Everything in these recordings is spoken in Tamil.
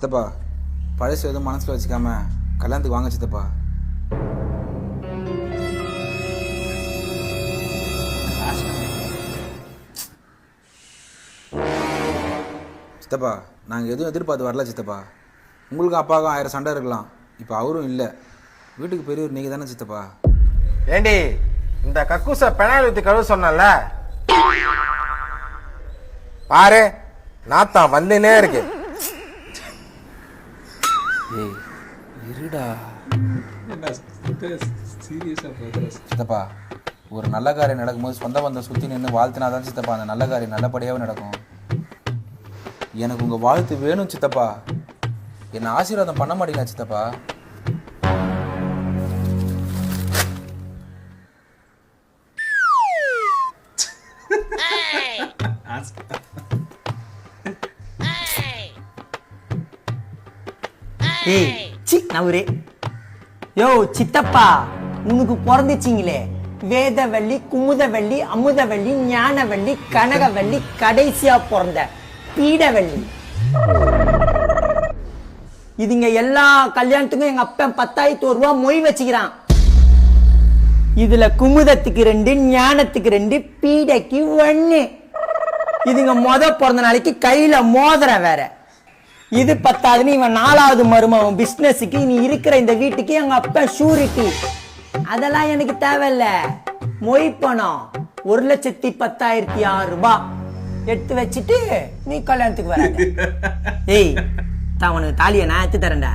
சித்தப்பா பழசு எதுவும் மனசில் வச்சுக்காம கல்யாணத்துக்கு வாங்க சித்தப்பா. சித்தப்பா நாங்கள் எதுவும் எதிர்பார்த்து வரல சித்தப்பா. உங்களுக்கும் அப்பாவுக்கும் 1000 சண்டை இருக்கலாம். இப்போ அவரும் இல்லை. வீட்டுக்கு பெரியவர் நீங்கள் தானே சித்தப்பா. ஏண்டி இந்த கக்கூச பெனாயில் ஊற்றி கழுவ சொன்னல பாரு நாத்தான் வந்துனே இருக்கு. ஏய் இருடா சித்தப்பா. ஒரு நல்ல காரியம் நடக்கும்போது சொந்த பந்தம் சுற்றி நின்று வாழ்த்தினாதான் சித்தப்பா அந்த நல்ல காரியம் நல்லபடியாகவே நடக்கும். எனக்கு உங்கள் வாழ்த்து வேணும் சித்தப்பா. என்னை ஆசீர்வாதம் பண்ண மாட்டீங்களா சித்தப்பா? ஏய் சி நவரே யோ சித்தப்பா உனக்கு பிறந்துச்சிங்களே வேதவள்ளி குமுதவள்ளி அமுதவள்ளி ஞானவள்ளி கனகவள்ளி கடைசியா பிறந்த பீடவள்ளி. இதுங்க எல்லா கல்யாணத்துக்கும் எங்க அப்பன் 10,000 ரூபாய் மொய் வச்சுக்கிறான். இதுல குமுதத்துக்கு 2 ஞானத்துக்கு 2 பீடைக்கு 1. இதுங்க பிறந்த நாளைக்கு கையில மோதிரம் வேற. இது 10வது இவன் 4வது மருமகன் பிசினஸுக்கு நீ இருக்கிற இந்த வீட்டுக்கு எங்க அப்பா ஷூரிட்டி. அதெல்லாம் எனக்கு தேவையில்ல. மொய் பணம் 1,10,600 ரூபாய் எடுத்து வச்சுட்டு நீ கல்யாணத்துக்கு வர. ஏய் உனக்கு தாலியை நான் எடுத்து தரேன்டா.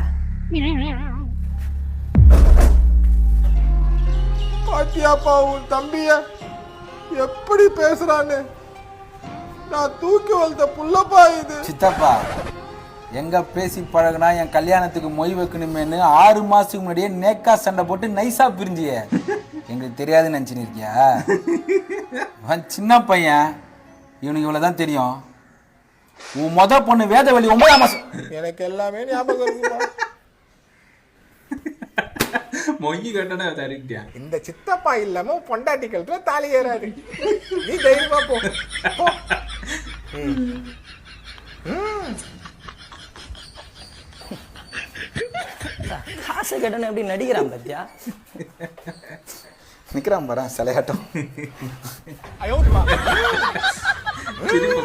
பாத்தியாப்பா உன் தம்பிய எப்படி பேசுறான்னு. நான் தூக்கி வளர்த்த புள்ளப்பா இது. சித்தப்பா எங்க பேசி பழகுனா என் கல்யாணத்துக்கு மொய் வைக்கணுமேனு 6 மாசத்துக்கு முன்னாடியே நேக்கா சண்டை போட்டு நைஸா பிரிஞ்சிய. எங்களுக்கு தெரியாதுன்னு நினைச்சுன்னு இருக்கியா? சின்ன பையன் இவனுக்கு இவ்வளவுதான் தெரியும். உன் பொண்ணு வேதவள்ளி 9ஆம் மாசம். எனக்கு எல்லாமே ஞாபகம் இருக்குமா? மொய்யி கட்டணா தருக்கிட்டியா? இந்த சித்தப்பா இல்லாம பொண்டாட்டிகளுக்கு தாலி ஏறாது. நீ தைரியமா போ. காசு கட்டணும் எப்படி நடிக்கிறான் பத்தியா? நிக்கிறான் பாரு சிலையாட்டம். திரும்ப